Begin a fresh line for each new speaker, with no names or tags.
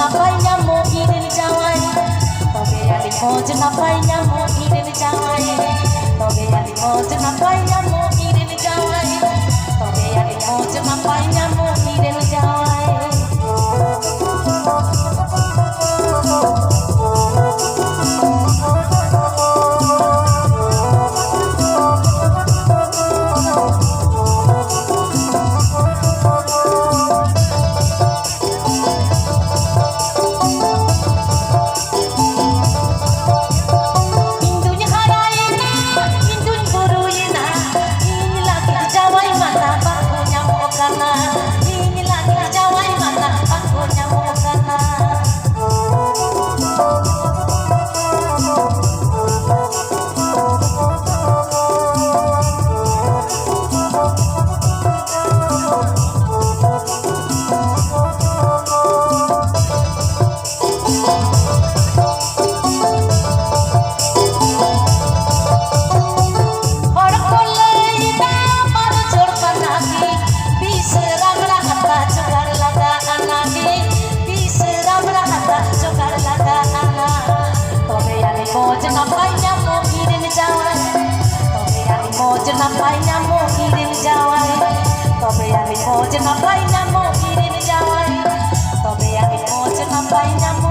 Napai nyamuk irin jawai, toge ali moj napai nyamuk irin jawai, toge ali moj napai nyamuk irin jawai, toge ali moj napai nyamuk irin jawai. Napai nyamuk irin jawai, tobe yang moj napai nyamuk irin jawai, tobe yang moj napai nyamuk